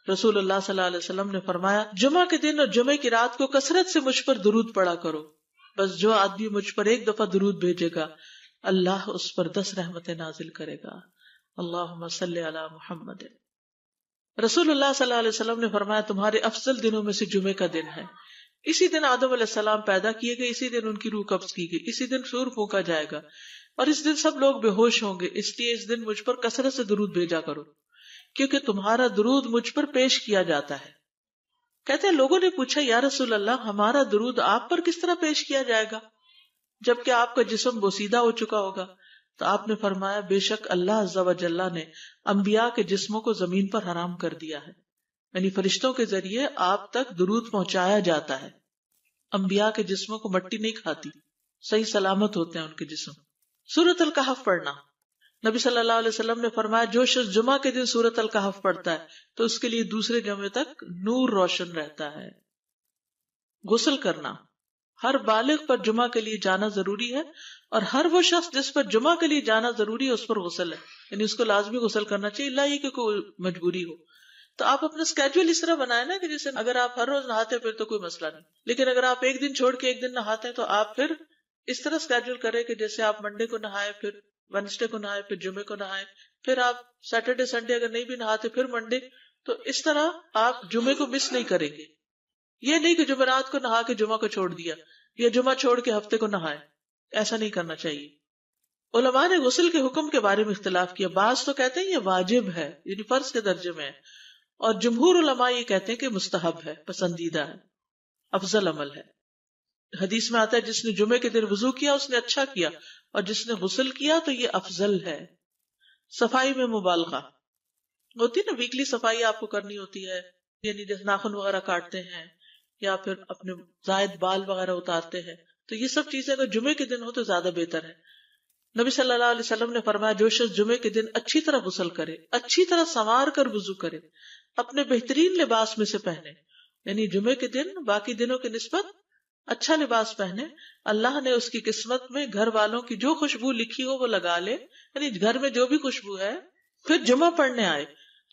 رسول اللہ صلی اللہ علیہ وسلم نے فرمایا جمعہ کے دن اور جمعے کی رات کو کثرت سے مجھ پر درود پڑا کرو، بس جو آدمی مجھ پر ایک دفعہ درود بھیجے گا اللہ اس پر 10 رحمتیں نازل کرے گا. اللہم صلی علی محمد. رسول اللہ صلی اللہ علیہ وسلم نے فرمایا تمہارے افضل دنوں میں سے جمعے کا دن ہے. اسی دن آدم علیہ السلام پیدا کیے گئے، اسی دن ان کی روح قبض کی گئی، اسی دن سور پھونکا جائے گا اور اس دن سب لوگ بے ہوش ہوں گے. اس لیے اس دن مجھ پر کثرت سے درود بھیجا کرو کیونکہ تمہارا درود مجھ پر پیش کیا جاتا ہے. کہتے ہیں لوگوں نے پوچھا یا رسول اللہ ہمارا درود آپ پر کس طرح پیش کیا جائے گا جبکہ آپ کا جسم بوسیدہ ہو چکا ہوگا؟ تو آپ نے فرمایا بے شک اللہ عز و جل نے انبیاء کے جسموں کو زمین پر حرام کر دیا ہے، یعنی فرشتوں کے ذریعے آپ تک درود پہنچایا جاتا ہے. انبیاء کے جسموں کو مٹی نہیں کھاتی، صحیح سلامت ہوتے ہیں ان کے جسم. سورۃ الکہف پڑھنا، نبی صلی اللہ علیہ وسلم نے فرمایا جو شخص جمعہ کے دن سورۃ الکہف پڑھتا ہے تو اس کے لیے دوسرے جمعے تک نور روشن رہتا ہے. غسل کرنا، ہر بالغ پر جمعہ کے لیے جانا ضروری ہے اور ہر وہ شخص جس پر جمعہ کے لیے جانا ضروری ہے اس پر غسل ہے، یعنی اس کو لازمی غسل کرنا چاہیے، اللہ یہ کہ کوئی مجبوری ہو. تو آپ اپنا اسکیجول اس طرح بنائیں نا کہ جیسے اگر آپ ہر روز نہاتے پھر تو کوئی مسئلہ نہیں، لیکن اگر آپ ایک دن چھوڑ کے ایک دن نہاتے ہیں تو آپ پھر اس طرح اسکیجول کریں کہ جیسے آپ منڈے کو نہائے، پھر وینسڈے کو نہائے، پھر جمعے کو نہائے، پھر آپ سیٹرڈے سنڈے اگر نہیں بھی نہاتے پھر منڈے. تو اس طرح آپ جمعے کو مس نہیں کریں گے. یہ نہیں کہ جمعرات کو نہا کے جمعہ کو چھوڑ دیا یا جمعہ چھوڑ کے ہفتے کو نہائے، ایسا نہیں کرنا چاہیے. علماء نے غسل کے حکم کے بارے میں اختلاف کیا. بعض تو کہتے ہیں یہ واجب ہے، یعنی فرض کے درجے میں ہے، اور جمہور علماء یہ کہتے ہیں کہ مستحب ہے، پسندیدہ ہے، افضل عمل ہے. حدیث میں آتا ہے جس نے جمعے کے دن وضو کیا اس نے اچھا کیا اور جس نے غسل کیا تو یہ افضل ہے. صفائی میں مبالغہ ہوتی ہے نا، ویکلی صفائی آپ کو کرنی ہوتی ہے، یعنی جیسے ناخن وغیرہ کاٹتے ہیں یا پھر اپنے زائد بال وغیرہ اتارتے ہیں، تو یہ سب چیزیں اگر جمعے کے دن ہو تو زیادہ بہتر ہے. نبی صلی اللہ علیہ وسلم نے فرمایا جو شخص جمعے کے دن اچھی طرح غسل کرے، اچھی طرح سنوار کر وضو کرے، اپنے بہترین لباس میں سے پہنے، یعنی جمعے کے دن باقی دنوں کی نسبت اچھا لباس پہنے، اللہ نے اس کی قسمت میں گھر والوں کی جو خوشبو لکھی ہو وہ لگا لے، یعنی گھر میں جو بھی خوشبو ہے. پھر جمعہ پڑھنے آئے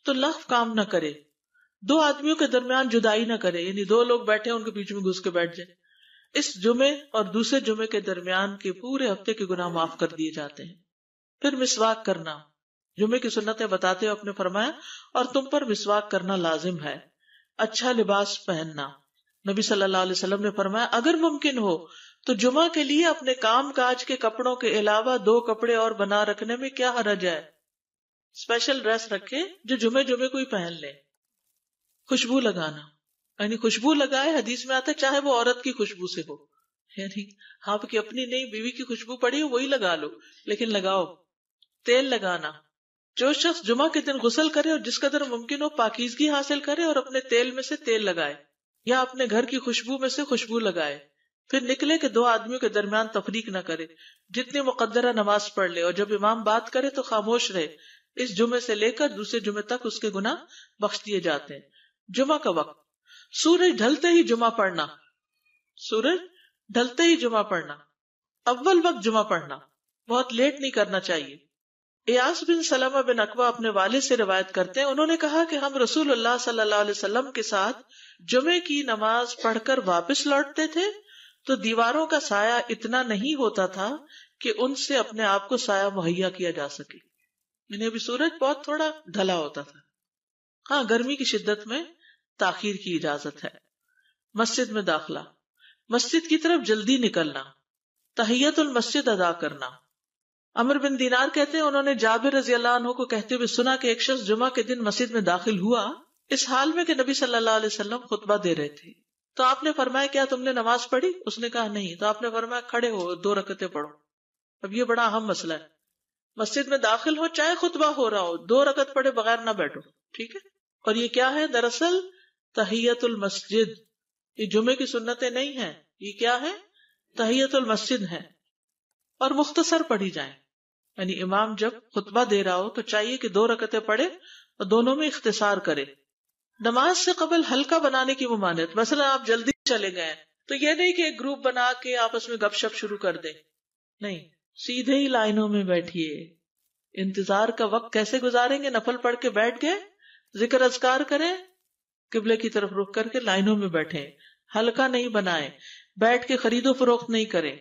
تو لغو کام نہ کرے، 2 آدمیوں کے درمیان جدائی نہ کرے، یعنی 2 لوگ بیٹھے ان کے بیچ میں گھس کے بیٹھ جائے. اس جمعے اور دوسرے جمعے کے درمیان کے پورے ہفتے کے گناہ معاف کر دیے جاتے ہیں. پھر مسواک کرنا، جمعے کی سنتیں بتاتے ہوئے آپ نے فرمایا اور تم پر مسواک کرنا لازم ہے. اچھا لباس پہننا، نبی صلی اللہ علیہ وسلم نے فرمایا اگر ممکن ہو تو جمعہ کے لیے اپنے کام کاج کے کپڑوں کے علاوہ 2 کپڑے اور بنا رکھنے میں کیا حرج ہے. اسپیشل ڈریس رکھے جو جمعے کو ہی پہن لے. خوشبو لگانا، یعنی خوشبو لگائے، حدیث میں آتا ہے چاہے وہ عورت کی خوشبو سے ہو، یعنی آپ کی اپنی نہیں، بیوی کی خوشبو پڑی ہو وہی لگا لو لیکن لگاؤ. تیل لگانا، جو شخص جمعہ کے دن غسل کرے اور جس قدر ممکن ہو پاکیزگی حاصل کرے اور اپنے تیل میں سے تیل لگائے یا اپنے گھر کی خوشبو میں سے خوشبو لگائے. پھر نکلے کہ 2 آدمیوں کے درمیان تفریق نہ کرے، جتنی مقدرہ نماز پڑھ لے اور جب امام بات کرے تو خاموش رہے. اس جمعے سے لے کر دوسرے جمعے تک اس کے گناہ بخش دیے جاتے ہیں. جمعہ کا وقت، سورج ڈھلتے ہی جمعہ پڑھنا، سورج ڈھلتے ہی جمعہ پڑھنا، اول وقت جمعہ پڑھنا، بہت لیٹ نہیں کرنا چاہیے. ایاس بن سلمہ بن اکوع اپنے والد سے روایت کرتے ہیں، انہوں نے کہا کہ ہم رسول اللہ صلی اللہ علیہ وسلم کے ساتھ جمعے کی نماز پڑھ کر واپس لوٹتے تھے تو دیواروں کا سایہ اتنا نہیں ہوتا تھا کہ ان سے اپنے آپ کو سایہ مہیا کیا جا سکے، یعنی ابھی سورج بہت تھوڑا ڈھلا ہوتا تھا. ہاں گرمی کی شدت میں تاخیر کی اجازت ہے. مسجد میں داخلہ، مسجد کی طرف جلدی نکلنا، تحیت المسجد ادا کرنا. عمر بن دینار کہتے ہیں انہوں نے جابر رضی اللہ عنہ کو کہتے ہوئے سنا کہ ایک شخص جمعہ کے دن مسجد میں داخل ہوا اس حال میں کہ نبی صلی اللہ علیہ وسلم خطبہ دے رہے تھے. تو آپ نے فرمایا کیا تم نے نماز پڑھی؟ اس نے کہا نہیں. تو آپ نے فرمایا کھڑے ہو 2 رکعتیں پڑھو. اب یہ بڑا اہم مسئلہ ہے، مسجد میں داخل ہو چاہے خطبہ ہو رہا ہو 2 رکعت پڑھے بغیر نہ بیٹھو، ٹھیک ہے. اور یہ کیا ہے؟ دراصل تحیت المسجد، یہ جمعے کی سنتیں نہیں ہیں، یہ کیا ہے؟ تحیت المسجد ہے. اور مختصر پڑھی جائیں، یعنی امام جب خطبہ دے رہا ہو تو چاہیے کہ 2 رکعتیں پڑھے اور دونوں میں اختصار کرے. نماز سے قبل ہلکا بنانے کی ممانعت، مثلا آپ جلدی چلے گئے تو یہ نہیں کہ ایک گروپ بنا کے آپس میں گپ شپ شروع کر دیں، نہیں، سیدھے ہی لائنوں میں بیٹھیے. انتظار کا وقت کیسے گزاریں گے؟ نفل پڑھ کے بیٹھ گئے، ذکر اذکار کریں، قبلے کی طرف رخ کر کے لائنوں میں بیٹھیں، حلقہ نہیں بنائیں، بیٹھ کے خرید و فروخت نہیں کریں،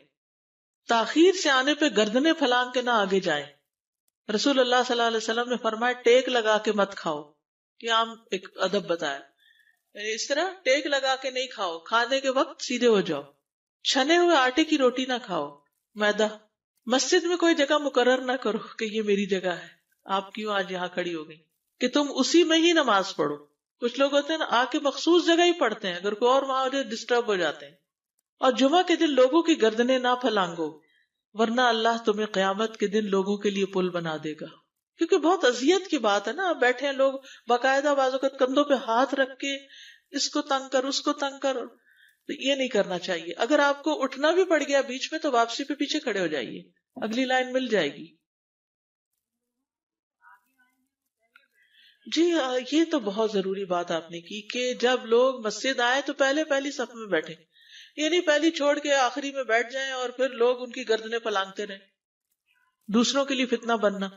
تاخیر سے آنے پہ گردنیں پھلانگ کے نہ آگے جائیں۔ رسول اللہ صلی اللہ علیہ وسلم نے فرمایا ٹیک لگا کے مت کھاؤ، یہ عام ایک ادب بتایا، یعنی اس طرح ٹیک لگا کے نہیں کھاؤ، کھانے کے وقت سیدھے ہو جاؤ۔ چھنے ہوئے آٹے کی روٹی نہ کھاؤ، میدا۔ مسجد میں کوئی جگہ مقرر نہ کرو کہ یہ میری جگہ ہے، آپ کیوں آج یہاں کھڑی ہو گئی، کہ تم اسی میں ہی نماز پڑھو۔ کچھ لوگ ہوتے ہیں نا آ کے مخصوص جگہ ہی پڑھتے ہیں، اگر کوئی اور وہاں ڈسٹرب ہو جاتے ہیں۔ اور جمعہ کے دن لوگوں کی گردنیں نہ پھلانگو، ورنہ اللہ تمہیں قیامت کے دن لوگوں کے لیے پل بنا دے گا۔ کیونکہ بہت اذیت کی بات ہے نا، آپ بیٹھے ہیں لوگ باقاعدہ بازو کا کندھوں پہ ہاتھ رکھ کے اس کو تنگ کر اس کو تنگ کر، تو یہ نہیں کرنا چاہیے۔ اگر آپ کو اٹھنا بھی پڑ گیا بیچ میں تو واپسی پہ پیچھے کھڑے ہو جائیے، اگلی لائن مل جائے گی۔ جی یہ تو بہت ضروری بات آپ نے کی کہ جب لوگ مسجد آئے تو پہلی صف میں بیٹھے، یہ نہیں پہلی چھوڑ کے آخری میں بیٹھ جائیں اور پھر لوگ ان کی گردنیں پلانگتے رہیں، دوسروں کے لیے فتنہ بننا۔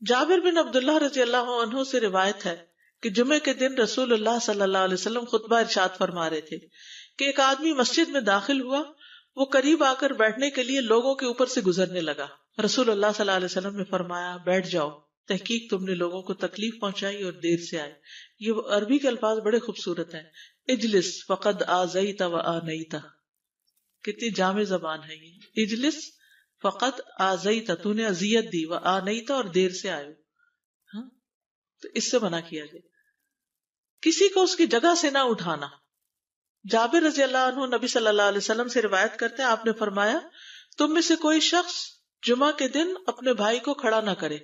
جابر بن عبداللہ رضی اللہ عنہ سے روایت ہے کہ جمعے کے دن رسول اللہ صلی اللہ علیہ وسلم خطبہ ارشاد فرما رہے تھے کہ ایک آدمی مسجد میں داخل ہوا، وہ قریب آ کر بیٹھنے کے لیے لوگوں کے اوپر سے گزرنے لگا۔ رسول اللہ صلی اللہ علیہ وسلم نے فرمایا بیٹھ جاؤ، تحقیق تم نے لوگوں کو تکلیف پہنچائی اور دیر سے آئے۔ یہ عربی کے الفاظ بڑے خوبصورت ہیں، اجلس فقد آذیت و آنیت، کتنی جامع زبان ہے یہ۔ اجلس فقط آذیت، تو نے اذیت دی، و آنیت، اور دیر سے آئے، ہاں تو اس سے منع کیا گیا۔ کسی کو اس کی جگہ سے نہ اٹھانا۔ جابر رضی اللہ عنہ نبی صلی اللہ علیہ وسلم سے روایت کرتے ہیں، آپ نے فرمایا تم میں سے کوئی شخص جمعہ کے دن اپنے بھائی کو کھڑا نہ کرے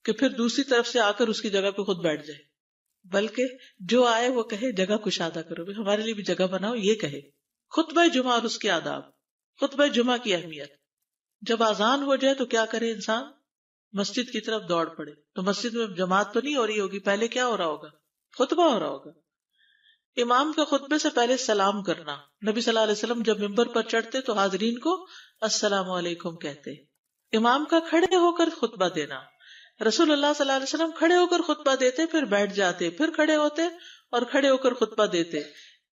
کہ پھر دوسری طرف سے آ کر اس کی جگہ پہ خود بیٹھ جائے، بلکہ جو آئے وہ کہے جگہ کشادہ کرو، ہمارے لیے بھی جگہ بناؤ، یہ کہے۔ خطبہ جمعہ اور اس کے آداب۔ خطبہ جمعہ کی اہمیت، جب اذان ہو جائے تو کیا کرے انسان؟ مسجد کی طرف دوڑ پڑے۔ تو مسجد میں جماعت تو نہیں ہو رہی ہوگی، پہلے کیا ہو رہا ہوگا؟ خطبہ ہو رہا ہوگا۔ امام کا خطبے سے پہلے سلام کرنا۔ نبی صلی اللہ علیہ وسلم جب ممبر پر چڑھتے تو حاضرین کو السلام علیکم کہتے۔ امام کا کھڑے ہو کر خطبہ دینا۔ رسول اللہ صلی اللہ علیہ وسلم کھڑے ہو کر خطبہ دیتے، پھر بیٹھ جاتے، پھر کھڑے ہوتے اور کھڑے ہو کر خطبہ دیتے،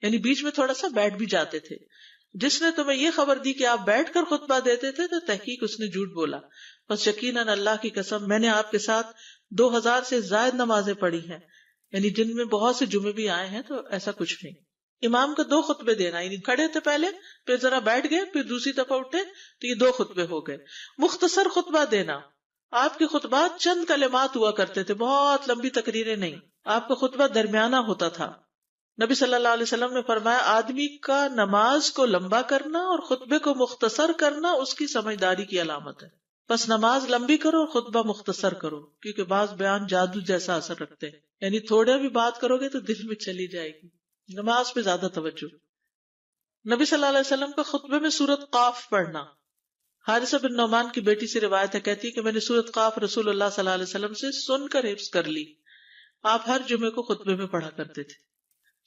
یعنی بیچ میں تھوڑا سا بیٹھ بھی جاتے تھے۔ جس نے تمہیں یہ خبر دی کہ آپ بیٹھ کر خطبہ دیتے تھے تو تحقیق اس نے جھوٹ بولا۔ بس یقیناً اللہ کی قسم میں نے آپ کے ساتھ 2000 سے زائد نمازیں پڑھی ہیں، یعنی جن میں بہت سے جمعے بھی آئے ہیں، تو ایسا کچھ نہیں۔ امام کا 2 خطبے دینا، یعنی کھڑے تھے پہلے، پھر ذرا بیٹھ گئے، پھر دوسری دفعہ اٹھے تو یہ 2 خطبے ہو گئے۔ مختصر خطبہ دینا۔ آپ کے خطبات چند کلمات ہوا کرتے تھے، بہت لمبی تقریریں نہیں۔ آپ کا خطبہ درمیانہ ہوتا تھا۔ نبی صلی اللہ علیہ وسلم نے فرمایا آدمی کا نماز کو لمبا کرنا اور خطبے کو مختصر کرنا اس کی سمجھداری کی علامت ہے۔ بس نماز لمبی کرو اور خطبہ مختصر کرو، کیونکہ بعض بیان جادو جیسا اثر رکھتے ہیں، یعنی تھوڑا بھی بات کرو گے تو دل میں چلی جائے گی۔ نماز پہ زیادہ توجہ۔ نبی صلی اللہ علیہ وسلم کا خطبے میں سورۃ قاف پڑھنا۔ حارثہ بن نعمان کی بیٹی سے روایت ہے، کہتی ہے کہ میں نے سورۃ قاف رسول اللہ صلی اللہ علیہ وسلم سے سن کر حفظ کر لی۔ آپ ہر جمعے کو خطبے میں پڑھا کرتے تھے۔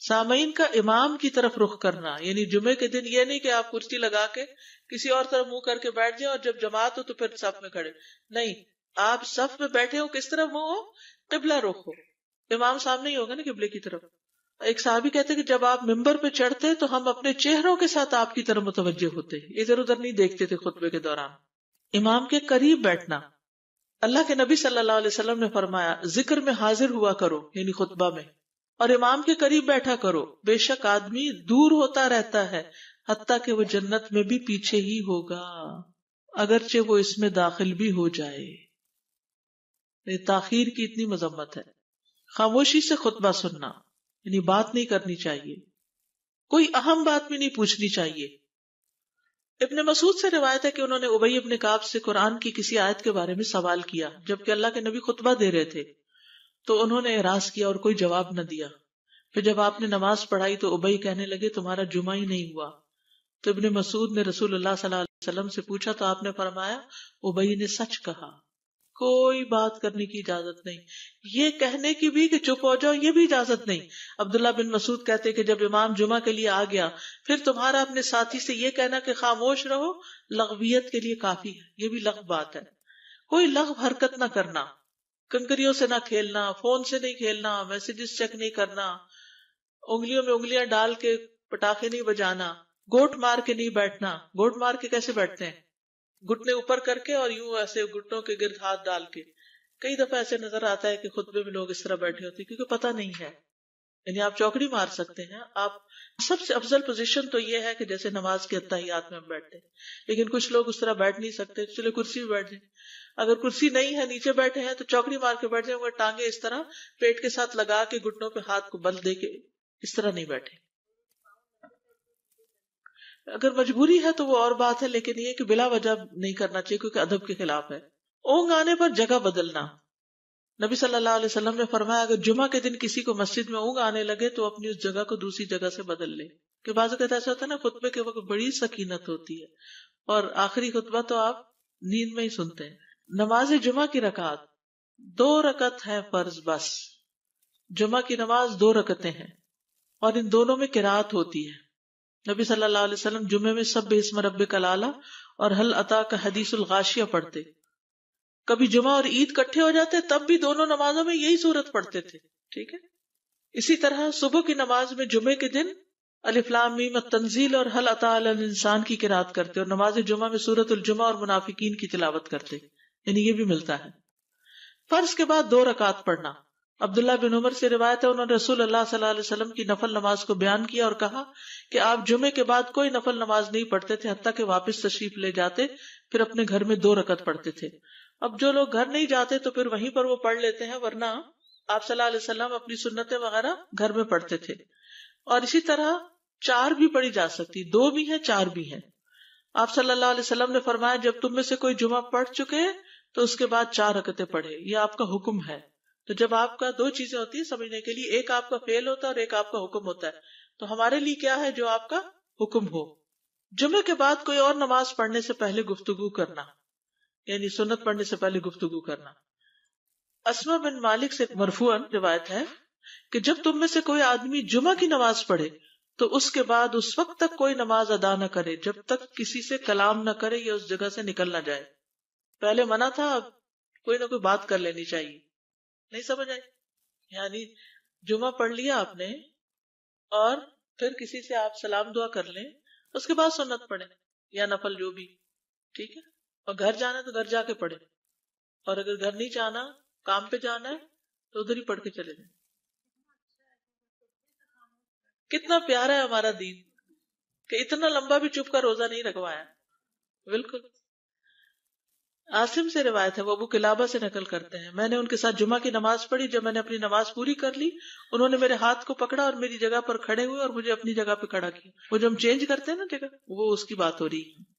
سامعین کا امام کی طرف رخ کرنا، یعنی جمعے کے دن یہ نہیں کہ آپ کرسی لگا کے کسی اور طرف منہ کر کے بیٹھ جائیں اور جب جماعت ہو تو پھر صف میں کھڑے، نہیں، آپ صف میں بیٹھے ہو، کس طرف منہ ہو؟ قبلہ رخ ہو، امام سامنے ہی ہوگا نا قبلے کی طرف۔ ایک صحابی کہتے کہ جب آپ ممبر پہ چڑھتے تو ہم اپنے چہروں کے ساتھ آپ کی طرف متوجہ ہوتے، ادھر ادھر نہیں دیکھتے تھے خطبے کے دوران۔ امام کے قریب بیٹھنا۔ اللہ کے نبی صلی اللہ علیہ وسلم نے فرمایا ذکر میں حاضر ہوا کرو، یعنی خطبہ میں، اور امام کے قریب بیٹھا کرو، بے شک آدمی دور ہوتا رہتا ہے حتیٰ کہ وہ جنت میں بھی پیچھے ہی ہوگا اگرچہ وہ اس میں داخل بھی ہو جائے۔ یہ تاخیر کی اتنی مذمت ہے۔ خاموشی سے خطبہ سننا، یعنی بات نہیں کرنی چاہیے، کوئی اہم بات بھی نہیں پوچھنی چاہیے۔ ابن مسعود سے روایت ہے کہ انہوں نے ابی ابن کعب سے قرآن کی کسی آیت کے بارے میں سوال کیا جبکہ اللہ کے نبی خطبہ دے رہے تھے، تو انہوں نے اعراض کیا اور کوئی جواب نہ دیا۔ پھر جب آپ نے نماز پڑھائی تو ابی کہنے لگے تمہارا جمعہ ہی نہیں ہوا۔ تو ابن مسعود نے رسول اللہ صلی اللہ علیہ وسلم سے پوچھا تو آپ نے فرمایا ابی نے سچ کہا، کوئی بات کرنے کی اجازت نہیں، یہ کہنے کی بھی کہ چپ ہو جاؤ یہ بھی اجازت نہیں۔ عبداللہ بن مسعود کہتے کہ جب امام جمعہ کے لیے آ گیا پھر تمہارا اپنے ساتھی سے یہ کہنا کہ خاموش رہو لغویت کے لیے کافی ہے، یہ بھی لغو بات ہے۔ کوئی لغو حرکت نہ کرنا، کنکریوں سے نہ کھیلنا، فون سے نہیں کھیلنا، میسجز چیک نہیں کرنا، انگلیوں میں انگلیاں ڈال کے پٹاخے نہیں بجانا، گوٹ مار کے نہیں بیٹھنا. گوٹ مار کے کیسے بیٹھتے ہیں؟ گھٹنے اوپر کر کے اور یوں ایسے گھٹنوں کے گرد ہاتھ ڈال کے. کئی دفعہ ایسے نظر آتا ہے کہ خطبے میں لوگ اس طرح بیٹھے ہوتے ہیں کیونکہ پتہ نہیں ہے. یعنی آپ چوکڑی مار سکتے ہیں. آپ سب سے افضل پوزیشن تو یہ ہے کہ جیسے نماز کے اتحیات میں ہم بیٹھتے ہیں، لیکن کچھ لوگ اس طرح بیٹھ نہیں سکتے، چلے کرسی میں بیٹھ جائیں. اگر کرسی نہیں ہے، نیچے بیٹھے ہیں تو چوکڑی مار کے بیٹھ جائیں، مگر ٹانگیں اس طرح پیٹ کے ساتھ لگا کے گھٹنوں پہ ہاتھ کو بل دے کے اس طرح نہیں بیٹھے. اگر مجبوری ہے تو وہ اور بات ہے، لیکن یہ کہ بلا وجہ نہیں کرنا چاہیے کیونکہ ادب کے خلاف ہے. اونگ آنے پر جگہ بدلنا. نبی صلی اللہ علیہ وسلم نے فرمایا اگر جمعہ کے دن کسی کو مسجد میں اونگ آنے لگے تو اپنی اس جگہ کو دوسری جگہ سے بدل لے. کہ بعض اوقات ایسا ہوتا ہے نا، خطبے کے وقت بڑی سکینت ہوتی ہے اور آخری خطبہ تو آپ نیند میں ہی سنتے ہیں. نماز جمعہ کی رکعت 2 رکعت ہے فرض بس. جمعہ کی نماز 2 رکعتیں ہیں اور ان دونوں میں قرات ہوتی ہے. نبی صلی اللہ علیہ وسلم جمعے میں سبح اسم ربک الاعلی اور حل اتاک حدیث الغاشیہ پڑھتے. کبھی جمعہ اور عید کٹھے ہو جاتے تب بھی دونوں نمازوں میں یہی سورت پڑھتے تھے. ٹھیک ہے. اسی طرح صبح کی نماز میں جمعے کے دن الف لام میم التنزیل اور حل اتی علی الانسان کی قرات کرتے اور نماز جمعہ میں سورۃ الجمعہ اور منافقین کی تلاوت کرتے. یعنی یہ بھی ملتا ہے. فرض کے بعد 2 رکعت پڑھنا. عبداللہ بن عمر سے روایت ہے انہوں نے رسول اللہ صلی اللہ علیہ وسلم کی نفل نماز کو بیان کیا اور کہا کہ آپ جمعے کے بعد کوئی نفل نماز نہیں پڑھتے تھے حتیٰ کہ واپس تشریف لے جاتے، پھر اپنے گھر میں 2 رکعت پڑھتے تھے. اب جو لوگ گھر نہیں جاتے تو پھر وہیں پر وہ پڑھ لیتے ہیں، ورنہ آپ صلی اللہ علیہ وسلم اپنی سنتیں وغیرہ گھر میں پڑھتے تھے. اور اسی طرح 4 بھی پڑھی جا سکتی، 2 بھی ہیں 4 بھی ہیں. آپ صلی اللہ علیہ وسلم نے فرمایا جب تم میں سے کوئی جمعہ پڑھ چکے تو اس کے بعد 4 رکعتیں پڑھے. یہ آپ کا حکم ہے. تو جب آپ کا 2 چیزیں ہوتی ہیں سمجھنے کے لیے، ایک آپ کا فعل ہوتا ہے اور ایک آپ کا حکم ہوتا ہے. تو ہمارے لیے کیا ہے جو آپ کا حکم ہو. جمعے کے بعد کوئی اور نماز پڑھنے سے پہلے گفتگو کرنا، یعنی سنت پڑھنے سے پہلے گفتگو کرنا. اسما بن مالک سے مرفوعاً روایت ہے کہ جب تم میں سے کوئی آدمی جمعہ کی نماز پڑھے تو اس کے بعد اس وقت تک کوئی نماز ادا نہ کرے جب تک کسی سے کلام نہ کرے یا اس جگہ سے نکل نہ جائے. پہلے منع تھا، اب کوئی نہ کوئی بات کر لینی چاہیے. نہیں سمجھ آئی؟ یعنی جمعہ پڑھ لیا آپ نے اور پھر کسی سے آپ سلام دعا کر لیں، اس کے بعد سنت پڑھیں یا نفل جو بھی. ٹھیک ہے. اور گھر جانا ہے تو گھر جا کے پڑھیں، اور اگر گھر نہیں جانا، کام پہ جانا ہے تو ادھر ہی پڑھ کے چلے جائیں. کتنا پیارا ہے ہمارا دین کہ اتنا لمبا بھی چپ کا روزہ نہیں رکھوایا. بالکل. عاصم سے روایت ہے، وہ ابو قلابہ سے نقل کرتے ہیں میں نے ان کے ساتھ جمعہ کی نماز پڑھی. جب میں نے اپنی نماز پوری کر لی انہوں نے میرے ہاتھ کو پکڑا اور میری جگہ پر کھڑے ہوئے اور مجھے اپنی جگہ پہ کھڑا کیا. وہ جو ہم چینج کرتے ہیں نا جگہ، وہ اس کی بات ہو رہی ہے.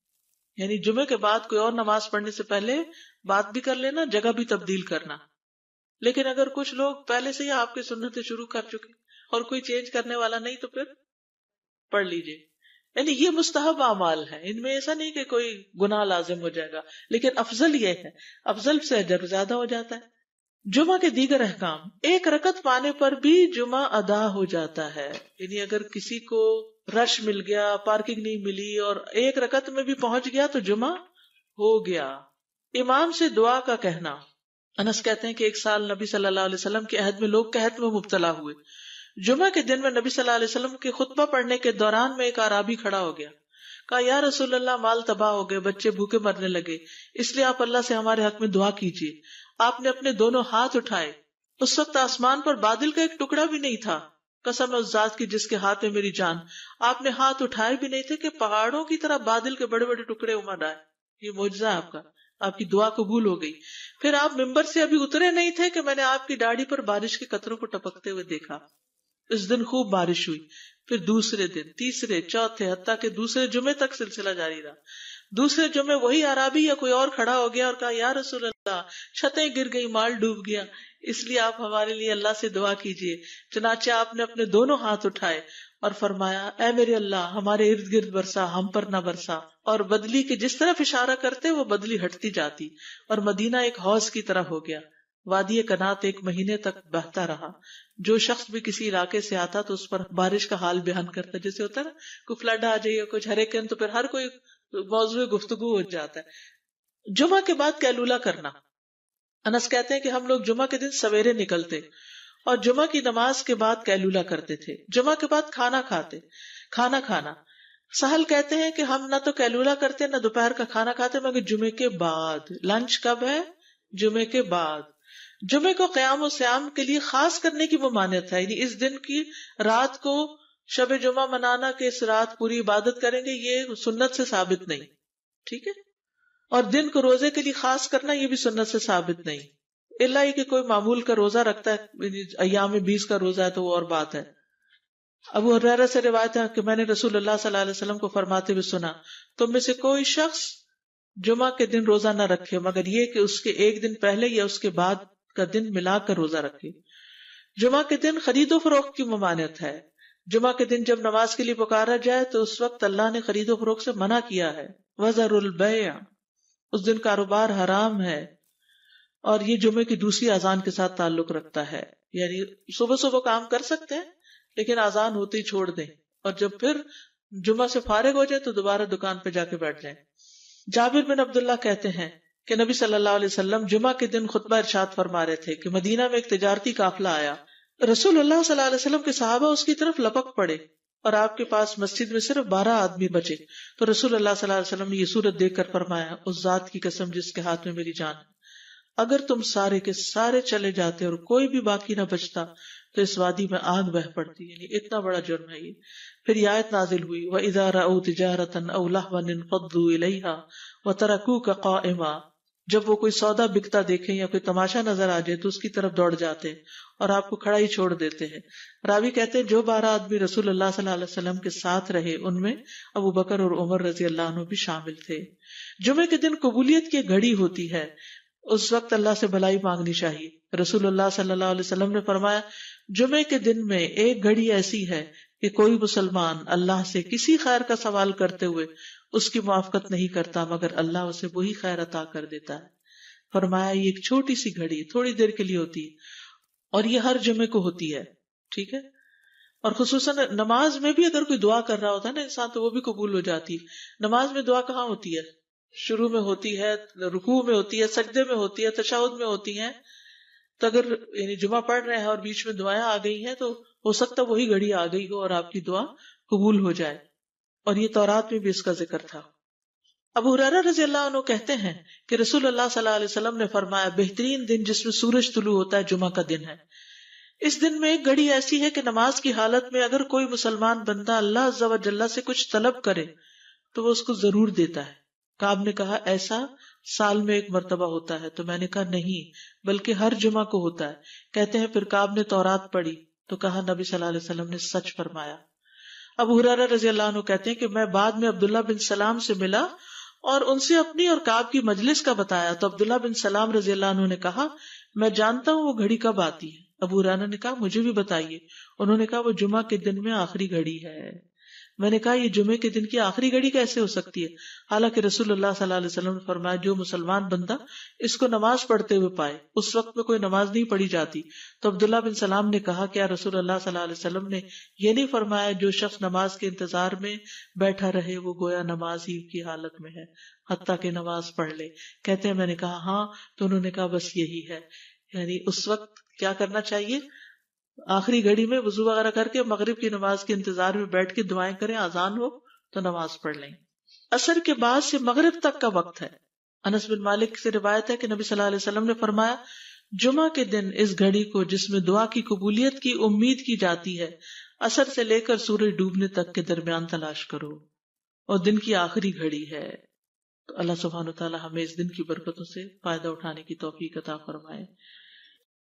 یعنی جمعے کے بعد کوئی اور نماز پڑھنے سے پہلے بات بھی کر لینا، جگہ بھی تبدیل کرنا. لیکن اگر کچھ لوگ پہلے سے ہی آپ کی سنتیں شروع کر چکے اور کوئی چینج کرنے والا نہیں تو پھر پڑھ لیجئے. یعنی یہ مستحب اعمال ہے، ان میں ایسا نہیں کہ کوئی گناہ لازم ہو جائے گا، لیکن افضل یہ ہے، افضل سے اجر زیادہ ہو جاتا ہے. جمعہ کے دیگر احکام. 1 رکعت پانے پر بھی جمعہ ادا ہو جاتا ہے. یعنی اگر کسی کو رش مل گیا، پارکنگ نہیں ملی اور 1 رکعت میں بھی پہنچ گیا تو جمعہ ہو گیا. امام سے دعا کا کہنا. انس کہتے ہیں کہ ایک سال نبی صلی اللہ علیہ وسلم کے عہد میں لوگ قحط میں مبتلا ہوئے. جمعہ کے دن میں نبی صلی اللہ علیہ وسلم کے خطبہ پڑھنے کے دوران میں ایک اعرابی کھڑا ہو گیا. کہا یا رسول اللہ، مال تباہ ہو گئے، بچے بھوکے مرنے لگے، اس لیے آپ اللہ سے ہمارے حق میں دعا کیجیے. آپ نے اپنے دونوں ہاتھ اٹھائے. اس وقت آسمان پر بادل کا ایک ٹکڑا بھی نہیں تھا. قسم اس ذات کی جس کے ہاتھ میں میری جان، آپ نے ہاتھ اٹھائے بھی نہیں تھے کہ پہاڑوں کی طرح بادل کے بڑے بڑے ٹکڑے امڑ آئے. یہ معجزہ ہے آپ کا، آپ کی دعا قبول ہو گئی. پھر آپ ممبر سے ابھی اترے نہیں تھے کہ میں نے آپ کی داڑھی پر بارش کے قطروں کو ٹپکتے ہوئے دیکھا. اس دن خوب بارش ہوئی. پھر دوسرے دن، تیسرے، چوتھے، حتیٰ کہ دوسرے جمعے تک سلسلہ جاری رہا. دوسرے جمعے وہی عربی یا کوئی اور کھڑا ہو گیا اور کہا یا رسول اللہ، چھتیں گر گئی، مال ڈوب گیا، اس لیے آپ ہمارے لیے اللہ سے دعا کیجیے. چنانچہ آپ نے اپنے دونوں ہاتھ اٹھائے اور فرمایا اے میرے اللہ، ہمارے ارد گرد برسا، ہم پر نہ برسا. اور بدلی کے جس طرف اشارہ کرتے وہ بدلی ہٹتی جاتی اور مدینہ ایک حوض کی طرح ہو گیا. وادی کنات 1 مہینے تک بہتا رہا. جو شخص بھی کسی علاقے سے آتا تو اس پر بارش کا حال بیان کرتا. جیسے ہوتا ہے نا کوئی فلڈ آ جائے، کچھ ہریکن، تو پھر ہر کوئی موضوع گفتگو ہو جاتا ہے. جمعہ کے بعد قیلولہ کرنا. انس کہتے ہیں کہ ہم لوگ جمعہ کے دن سویرے نکلتے اور جمعہ کی نماز کے بعد قیلولہ کرتے تھے. جمعہ کے بعد کھانا کھانا. سہل کہتے ہیں کہ ہم نہ تو قیلولہ کرتے نہ دوپہر کا کھانا کھاتے مگر جمعے کے بعد. لنچ کب ہے؟ جمعے کے بعد. جمعے کو قیام و سیام کے لیے خاص کرنے کی ممانعت ہے، یعنی اس دن کی رات کو شب جمعہ منانا کہ اس رات پوری عبادت کریں گے، یہ سنت سے ثابت نہیں. ٹھیک ہے. اور دن کو روزے کے لیے خاص کرنا یہ بھی سنت سے ثابت نہیں، الا یہ کہ کوئی معمول کا روزہ رکھتا ہے، ایام 20 کا روزہ ہے تو وہ اور بات ہے. ابو ہریرہ سے روایت ہے کہ میں نے رسول اللہ صلی اللہ علیہ وسلم کو فرماتے ہوئے سنا، تم میں سے کوئی شخص جمعہ کے دن روزہ نہ رکھے مگر یہ کہ اس کے ایک دن پہلے یا اس کے بعد کا دن ملا کر روزہ رکھے. جمعہ کے دن خرید و فروخت کی ممانعت ہے. جمعہ کے دن جب نماز کے لیے پکارا جائے تو اس وقت اللہ نے خرید و فروخت سے منع کیا ہے. وَذَرُوا الْبَيْعَ، اس دن کاروبار حرام ہے. اور یہ جمعے کی دوسری اذان کے ساتھ تعلق رکھتا ہے، یعنی صبح صبح کام کر سکتے ہیں لیکن اذان ہوتے ہی چھوڑ دیں، اور جب پھر جمعہ سے فارغ ہو جائے تو دوبارہ دکان پہ جا کے بیٹھ جائیں. جابر بن عبداللہ کہتے ہیں کہ نبی صلی اللہ علیہ وسلم جمعہ کے دن خطبہ ارشاد فرما رہے تھے کہ مدینہ میں ایک تجارتی قافلہ آیا. رسول اللہ صلی اللہ علیہ وسلم کے صحابہ اس کی طرف لپک پڑے اور آپ کے پاس مسجد میں صرف 12 آدمی بچے. تو رسول اللہ صلی اللہ علیہ وسلم نے یہ صورت دیکھ کر فرمایا، اس ذات کی قسم جس کے ہاتھ میں میری جان ہے، اگر تم سارے کے سارے چلے جاتے اور کوئی بھی باقی نہ بچتا تو اس وادی میں آگ بہ پڑتی. یعنی اتنا بڑا جرم ہے یہ. پھر یہ آیت نازل ہوئی، وَإِذَا رَأَوْا تِجَارَةً أَوْ لَهْوًا انفضوا إِلَيْهَا وَتَرَكُوكَ قَائِمًا، جب وہ کوئی سودا بکتا دیکھیں یا کوئی تماشا نظر آ جائے تو اس کی طرف دوڑ جاتے ہیں اور آپ کو کھڑا ہی چھوڑ دیتے ہیں. راوی کہتے ہیں جو 12 آدمی رسول اللہ صلی اللہ علیہ وسلم کے ساتھ رہے ان میں ابو بکر اور عمر رضی اللہ عنہ بھی شامل تھے. جمعے کے دن قبولیت کی گھڑی ہوتی ہے، اس وقت اللہ سے بھلائی مانگنی چاہیے. رسول اللہ صلی اللہ علیہ وسلم نے فرمایا، جمعے کے دن میں ایک گھڑی ایسی ہے کہ کوئی مسلمان اللہ سے کسی خیر کا سوال کرتے ہوئے اس کی موافقت نہیں کرتا مگر اللہ اسے وہی خیر عطا کر دیتا ہے. فرمایا یہ ایک چھوٹی سی گھڑی تھوڑی دیر کے لیے ہوتی ہے اور یہ ہر جمعے کو ہوتی ہے. ٹھیک ہے. اور خصوصاً نماز میں بھی اگر کوئی دعا کر رہا ہوتا ہے نا انسان تو وہ بھی قبول ہو جاتی ہے. نماز میں دعا کہاں ہوتی ہے؟ شروع میں ہوتی ہے، رکوع میں ہوتی ہے، سجدے میں ہوتی ہے، تشہد میں ہوتی ہیں. تو اگر یعنی جمعہ پڑھ رہے ہیں اور بیچ میں دعائیں آ گئی ہیں تو ہو سکتا ہے وہی گھڑی آ گئی ہو اور آپ کی دعا قبول ہو جائے. اور یہ تورات میں بھی اس کا ذکر تھا. ابو ہریرہ رضی اللہ عنہ کہتے ہیں کہ رسول اللہ صلی اللہ علیہ وسلم نے فرمایا، بہترین دن جس میں سورج طلوع ہوتا ہے جمعہ کا دن ہے. اس دن میں ایک گھڑی ایسی ہے کہ نماز کی حالت میں اگر کوئی مسلمان بندہ اللہ عز و جل سے کچھ طلب کرے تو وہ اس کو ضرور دیتا ہے. کعب نے کہا ایسا سال میں ایک مرتبہ ہوتا ہے؟ تو میں نے کہا نہیں بلکہ ہر جمعہ کو ہوتا ہے. کہتے ہیں پھر کعب نے تورات پڑھی تو کہا نبی صلی اللہ علیہ وسلم نے سچ فرمایا. ابو ہریرہ رضی اللہ عنہ کہتے ہیں کہ میں بعد میں عبداللہ بن سلام سے ملا اور ان سے اپنی اور کعب کی مجلس کا بتایا تو عبداللہ بن سلام رضی اللہ عنہ نے کہا میں جانتا ہوں وہ گھڑی کب آتی ہے. ابو ہریرہ نے کہا مجھے بھی بتائیے. انہوں نے کہا وہ جمعہ کے دن میں آخری گھڑی ہے. میں نے کہا یہ جمعے کے دن کی آخری گھڑی کیسے ہو سکتی ہے؟ حالانکہ رسول اللہ صلی اللہ علیہ وسلم نے فرمایا جو مسلمان بندہ اس کو نماز پڑھتے ہوئے پائے. اس وقت میں کوئی نماز نہیں پڑھی جاتی. تو عبداللہ بن سلام نے کہا کیا رسول اللہ صلی اللہ علیہ وسلم نے یہ نہیں فرمایا جو شخص نماز کے انتظار میں بیٹھا رہے وہ گویا نماز ہی کی حالت میں ہے حتیٰ کہ نماز پڑھ لے؟ کہتے ہیں میں نے کہا ہاں. تو انہوں نے کہا بس یہی ہے. یعنی اس وقت کیا کرنا چاہیے؟ آخری گھڑی میں وضو وغیرہ کر کے مغرب کی نماز کے انتظار میں بیٹھ کے دعائیں کریں، اذان ہو تو نماز پڑھ لیں. عصر کے بعد سے مغرب تک کا وقت ہے. انس بن مالک سے روایت ہے کہ نبی صلی اللہ علیہ وسلم نے فرمایا جمعہ کے دن اس گھڑی کو جس میں دعا کی قبولیت کی امید کی جاتی ہے عصر سے لے کر سورج ڈوبنے تک کے درمیان تلاش کرو اور دن کی آخری گھڑی ہے. تو اللہ سبحانہ وتعالی ہمیں اس دن کی برکتوں سے فائدہ اٹھانے کی توفیق عطا فرمائے.